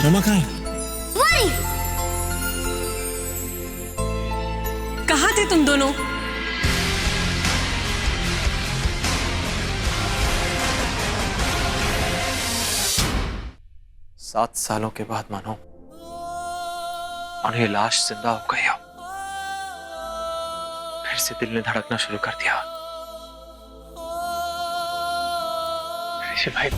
मम्मा कहाँ है? वही। कहाँ थे तुम दोनों? सात सालों के बाद मानो और ये लाश जिंदा हो गई हो। फिर से दिल ने धड़कना शुरू कर दिया। ऋषि भाई,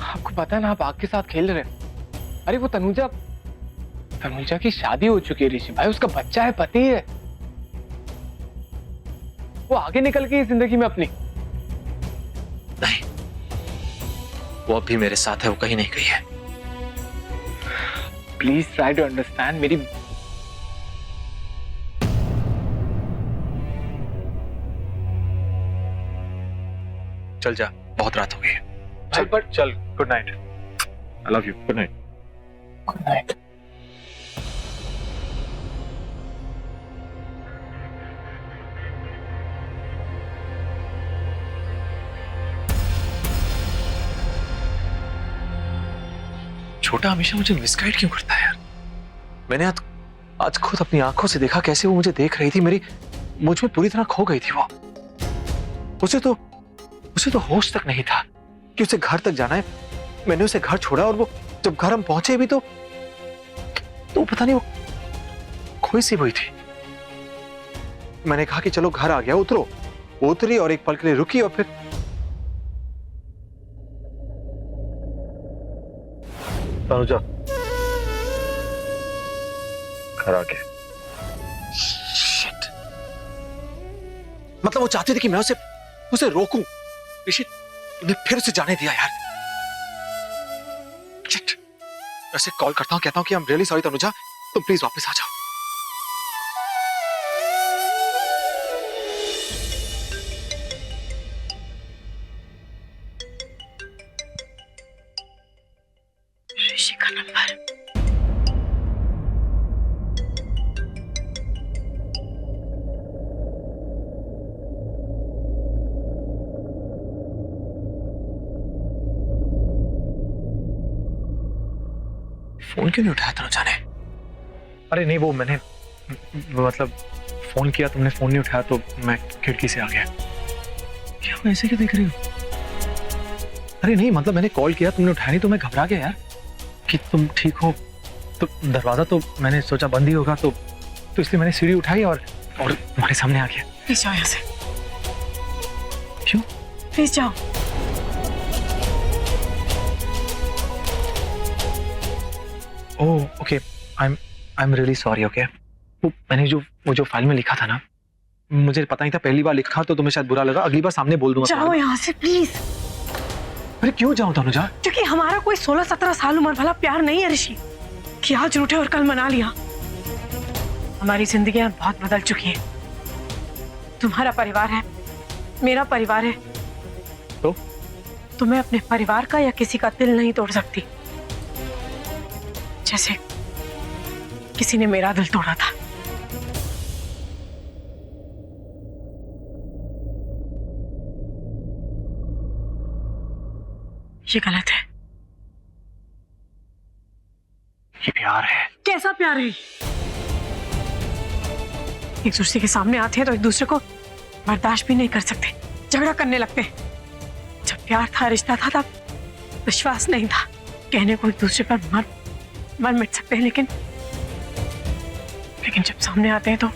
आपको पता है ना, आप आग के साथ खेल रहे हैं। अरे वो तनुजा की शादी हो चुकी है ऋषि भाई, उसका बच्चा है, पति है। वो आगे निकल गई जिंदगी में अपनी। नहीं, वो अब भी मेरे साथ है, वो कहीं नहीं गई है। प्लीज ट्राई टू अंडरस्टैंड मेरी। चल जा, बहुत रात हो गई है। चल पर चल, good night. I love you. Good night. Good night. छोटा हमेशा मुझे मिसगाइड क्यों करता है यार? मैंने आज खुद अपनी आंखों से देखा कैसे वो मुझे देख रही थी। मुझ में पूरी तरह खो गई थी वो। उसे तो होश तक नहीं था कि उसे घर तक जाना है। मैंने उसे घर छोड़ा और वो जब घर हम पहुंचे भी तो पता नहीं वो खोई सी हुई थी। मैंने कहा कि चलो घर आ गया, उतरो। वो उतरी और एक पल के लिए रुकी और फिर तनुजा घर आ गया। Shit. मतलब वो चाहती थी कि मैं उसे रोकूं। ऋषि, तुमने फिर उसे जाने दिया यार। Shit. ऐसे कॉल करता हूं, कहता हूं कि I am really sorry Tanuja, तुम प्लीज वापस आ जाओ। ऋषि का नंबर। फोन क्यों नहीं उठाया तनुजा ने? अरे नहीं, वो मैंने मतलब फोन किया, तुमने फोन नहीं उठाया तो मैं खिड़की से आ गया। क्या हुआ, ऐसे क्यों देख रही हो? अरे नहीं, मतलब मैंने कॉल किया, तुमने उठाया नहीं तो मैं घबरा गया यार कि तुम ठीक हो। तो दरवाजा तो मैंने सोचा बंद ही होगा, तो इसलिए मैंने सीढ़ी उठाई और तुम्हारे सामने आ गया। प्लीज जाओ यहाँ से। क्यों? प्लीज जाओ। Oh okay, I am really sorry. Okay, वो मैंने वो जो फाइल में लिखा था ना, मुझे पता नहीं था, पहली बार लिखा तो तुम्हें शायद बुरा लगा। अगली बार सामने बोल दूंगा। जाओ यहाँ से प्लीज। अरे क्यों जाऊं तनुजा? क्योंकि हमारा कोई 16-17 साल उम्र वाला प्यार नहीं है ऋषि कि आज रूठे और कल मना लिया। हमारी जिंदगियां बहुत बदल चुकी हैं। तुम्हारा परिवार है, मेरा परिवार है, तो मैं अपने परिवार का या किसी का दिल नहीं तोड़ सकती जैसे किसी ने मेरा दिल तोड़ा था। ये गलत है। ये प्यार है। कैसा प्यार है? एक दूसरे के सामने आते हैं तो एक दूसरे को बर्दाश्त भी नहीं कर सकते, झगड़ा करने लगते हैं। जब प्यार था, रिश्ता था, तब विश्वास नहीं था। कहने को एक दूसरे पर मर मिट सकते हैं, लेकिन जब सामने आते हैं तो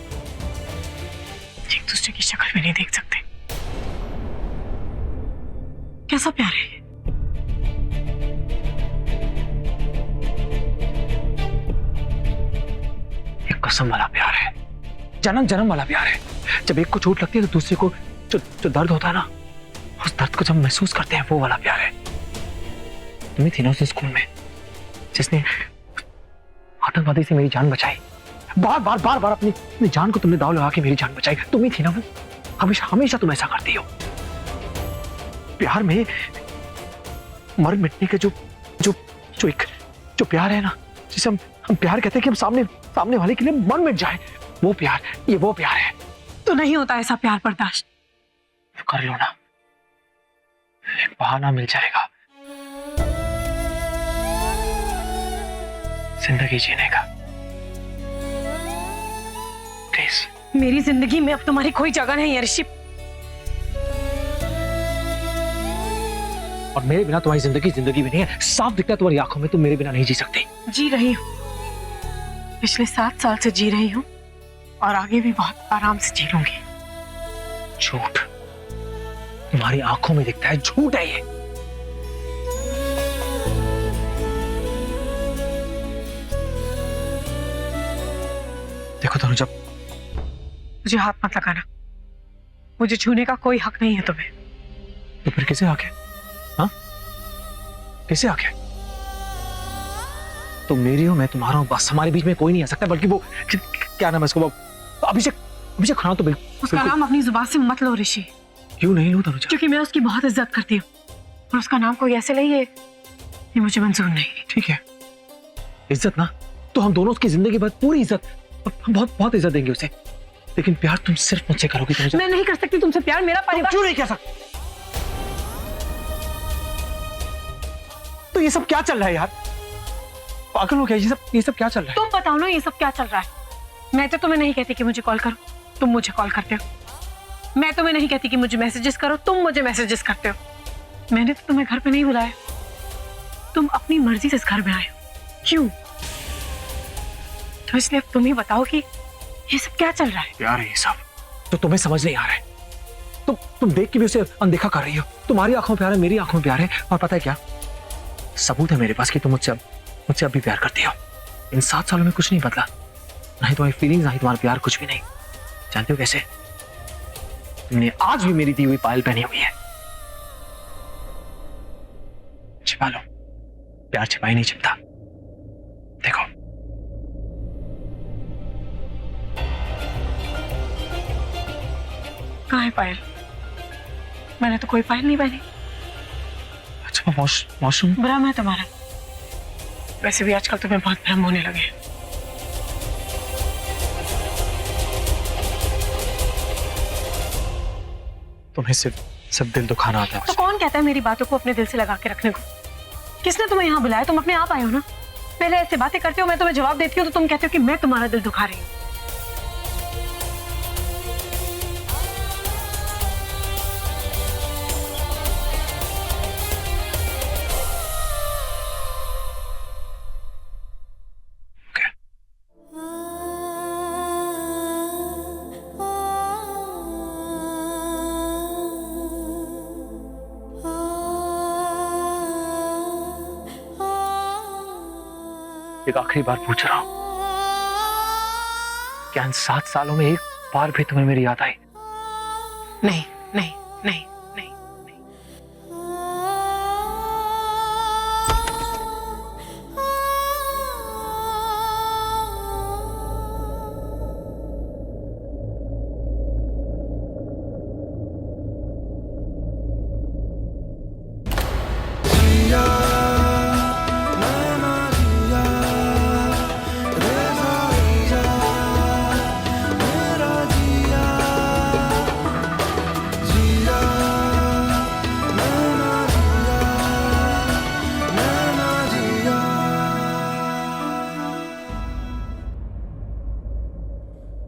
एक दूसरे की शक्ल भी नहीं देख सकते। कैसा प्यार है? कसम वाला प्यार है, जन्म जन्म वाला प्यार है। जब एक को चोट लगती है तो दूसरे को जो दर्द होता है ना, उस दर्द को जब महसूस करते हैं, वो वाला प्यार है। तुम्ही थी ना उस स्कूल में जिसने आतंकवादी से मेरी जान बचाई। बार बार अपनी जान को तुमने दाव लगा के मेरी जान बचाई। तुम्ही थी ना वो। हमेशा हमेशा तुम ऐसा करती हो। प्यार में मर मिटने के जो प्यार है ना, जिसे हम प्यार कहते हैं कि हम सामने वाले के लिए मर मिट जाए, वो प्यार, ये वो प्यार है। तो नहीं होता ऐसा प्यार बर्दाश्त। कर लो ना, एक बहाना मिल जाएगा। जिंदगी जीने का। प्लीज। मेरी जिंदगी में अब तुम्हारी कोई जगह नहीं है ऋषि। और मेरे बिना तुम्हारी जिंदगी भी नहीं है। साफ दिखता है तुम्हारी आंखों में, तुम मेरे बिना नहीं जी सकती। जी रही हूँ, पिछले 7 साल से जी रही हूँ और आगे भी बहुत आराम से जी लूंगी। झूठ तुम्हारी आंखों में दिखता है, झूठ है ये। देखो तनुजा, मुझे हाथ मत लगाना, मुझे छूने का कोई हक नहीं है तुम्हें। तो फिर कैसे आके? हाँ, कैसे आके? तुम मेरी हो, मैं तुम्हारा हूं, बस हमारे बीच में कोई नहीं आ सकता। बल्कि वो क्या नाम है उसको, अभिषेक खाना तो बिल्कुल। उसका नाम अपनी जुबान से मत लो ऋषि। क्यों नहीं लूं तनुजा? क्योंकि मैं उसकी बहुत इज्जत करती हूँ और उसका नाम कोई ऐसे ले ये मुझे मंजूर नहीं। ठीक है, इज्जत ना, तो हम दोनों उसकी जिंदगी भर पूरी इज्जत, हम बहुत बहुत इज्जत देंगे उसे। लेकिन प्यार तुम सिर्फ मुझसे करोगी तनुजा। मैं नहीं कर सकती तुमसे प्यार, मेरा परिवार। क्यों नहीं कर सकती? तो ये सब क्या चल रहा है यार? पागल हो गया, ये सब क्या चल रहा है? तुम बताओ ना ये सब क्या चल रहा है। मैं तो तुम्हें नहीं कहती कि मुझे कॉल करो, तुम मुझे कॉल करते हो। मैं तुम्हें नहीं कहती कि मुझे मैसेजेस करो, तुम मुझे मैसेजेस करते हो। मैंने तो तुम्हें घर पे नहीं बुलाया, तुम अपनी मर्जी से इस घर में आए हो। क्यों? तो इसलिए अब तुम ही बताओ कि ये सब क्या चल रहा है। प्यार है ये सब, तो तुम्हें समझ नहीं आ रहा है। तुम देख के भी उसे अनदेखा कर रही हो। तुम्हारी आंखों में प्यार है, मेरी आंखों में प्यार है। और पता है क्या, सबूत है मेरे पास कि तुम मुझसे अब भी प्यार करती हो। इन 7 सालों में कुछ नहीं बदला, ना ही तुम्हारी फीलिंग्स, ना ही तुम्हारा प्यार, कुछ भी नहीं। जानते हो कैसे? तुमने आज भी मेरी दी हुई पायल पहनी हुई है। छिपा लो, प्यार छिपाई नहीं छिपता। देखो, कहाँ है पायल? मैंने तो कोई पायल नहीं पहनी। अच्छा मौसम भ्रम है तुम्हारा। वैसे भी आजकल तुम्हें बहुत भ्रम होने लगे हैं। तुम्हें सिर्फ दिल दुखाना आता है। तो कौन कहता है मेरी बातों को अपने दिल से लगा के रखने को? किसने तुम्हें यहाँ बुलाया? तुम अपने आप आए हो ना। पहले ऐसे बातें करते हो, मैं तुम्हें जवाब देती हूँ तो तुम कहते हो कि मैं तुम्हारा दिल दुखा रही हूँ। एक आखिरी बार पूछ रहा हूं, क्या इन 7 सालों में एक बार भी तुम्हें मेरी याद आई? नहीं नहीं नहीं नहीं नहीं।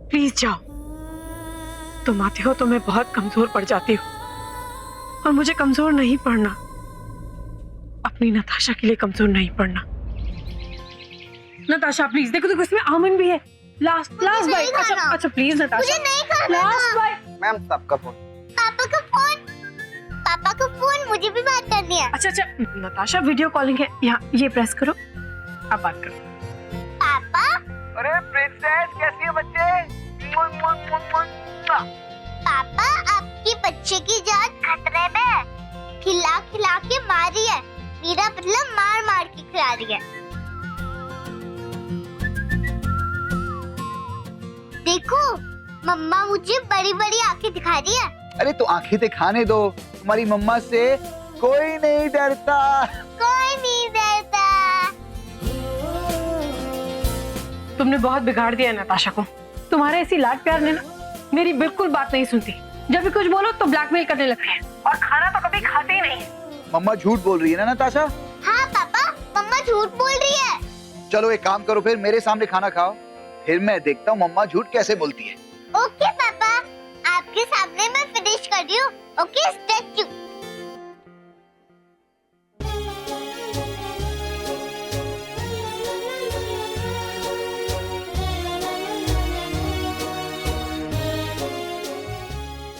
प्लीज जाओ। तुम आते हो तो मैं बहुत कमजोर पड़ जाती हूँ और मुझे कमजोर नहीं पड़ना, अपनी नताशा के लिए कमजोर नहीं पड़ना। नताशा प्लीज, देखो देखो इसमें आमंड भी है। Last bite. अच्छा प्लीज नताशा, मुझे नहीं खाना। Last bite. मैम सबका फोन। पापा का फोन मुझे भी बात करनी है। अच्छा नताशा वीडियो कॉलिंग है, यहाँ ये प्रेस करो, आप बात करो। पापा अरे प्रिंसेस कैसी है बच्चे? पापा आपकी बच्चे की जान खतरे में है। खिला खिला के मारी है, मेरा मतलब मार मार के खिला रही है। देखो मम्मा मुझे बड़ी बड़ी आंखें दिखा रही है। अरे तो आंखें दिखाने दो, तुम्हारी मम्मा से कोई नहीं डरता। कोई नहीं डरता। तुमने बहुत बिगाड़ दिया नताशा को। तुम्हारे ऐसी लाड प्यार ने ना मेरी बिल्कुल बात नहीं सुनती। जब भी कुछ बोलो तो ब्लैकमेल करने लगती है और खाना तो कभी खाते ही नहीं है। मम्मा झूठ बोल रही है ना नताशा? हाँ पापा, मम्मा झूठ बोल रही है। चलो एक काम करो, फिर मेरे सामने खाना खाओ, फिर मैं देखता हूँ मम्मा झूठ कैसे बोलती है। ओके पापा, आपके सामने मैं फिनिश कर रही हूँ। Okay statue.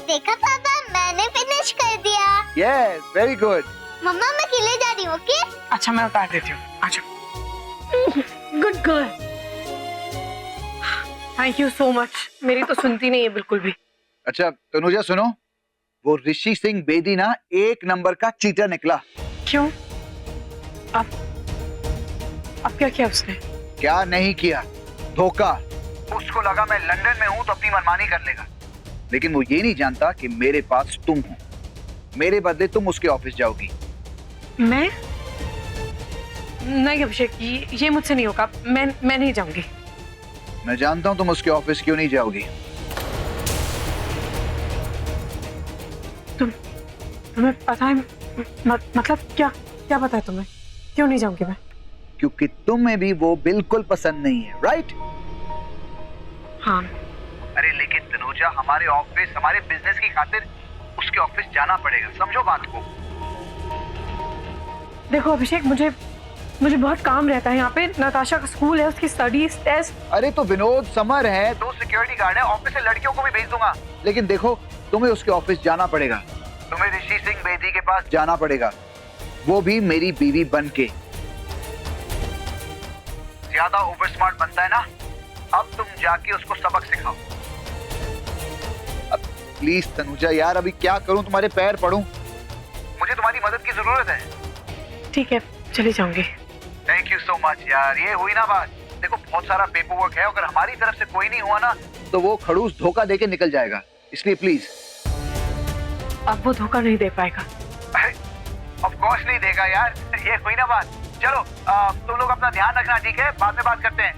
देखा पापा, मैंने फिनिश कर दिया। Yes, very good. मम्मा मैं खिले जा रही हूँ। ओके अच्छा मैं उतार देती हूँ, आजा। Good girl, thank you so much. मेरी तो सुनती नहीं है बिल्कुल भी। अच्छा तनुजा सुनो, वो ऋषि सिंह बेदी ना एक नंबर का चीटर निकला। क्यों? अब क्या किया उसने? क्या नहीं किया, धोखा। उसको लगा मैं लंदन में हूँ तो अपनी मनमानी कर लेगा, लेकिन वो ये नहीं जानता कि मेरे पास तुम हो। मेरे बदले तुम उसके ऑफिस जाओगी। मैं नहीं अभिषेक, ये मुझसे नहीं होगा। मैं नहीं जाऊंगी। मैं जानता हूँ तुम उसके ऑफिस क्यों नहीं जाओगी। तुम्हें पता है मतलब क्या पता है तुम्हें? क्यों नहीं जाऊंगी मैं? क्योंकि तुम्हें भी वो बिल्कुल पसंद नहीं है, राइट? हाँ। अरे लेकिन तनुजा, हमारे ऑफिस, हमारे बिजनेस की खातिर उसके ऑफिस जाना पड़ेगा, समझो बात को। देखो अभिषेक, मुझे बहुत काम रहता है यहाँ पे। नताशा का स्कूल है, उसकी स्टडीज, टेस्ट। अरे तो विनोद, समर है, 2 सिक्योरिटी गार्ड है, ऑफिस से लड़कियों को भी भेज दूंगा। लेकिन देखो, तुम्हें उसके ऑफिस जाना पड़ेगा। तुम्हें ऋषि सिंह बेदी के पास जाना पड़ेगा, वो भी मेरी बीवी बन के। ज्यादा ओवर स्मार्ट बनता है ना, अब तुम जाके उसको सबक सिखाओ। अब प्लीज तनुजा यार, अभी क्या करूं, तुम्हारे पैर पड़ूं? मुझे तुम्हारी मदद की जरूरत है। ठीक है, चली जाऊंगी। थैंक यू सो मच यार, ये हुई ना बात। देखो बहुत सारा पेपर वर्क है, अगर हमारी तरफ से कोई नहीं हुआ ना तो वो खड़ूस धोखा देके निकल जाएगा, इसलिए प्लीज। अब वो धोखा नहीं दे पाएगा। ऑफ कोर्स नहीं देगा यार, ये हुई ना बात। चलो तुम लोग अपना ध्यान रखना, ठीक है? बाद में बात करते हैं।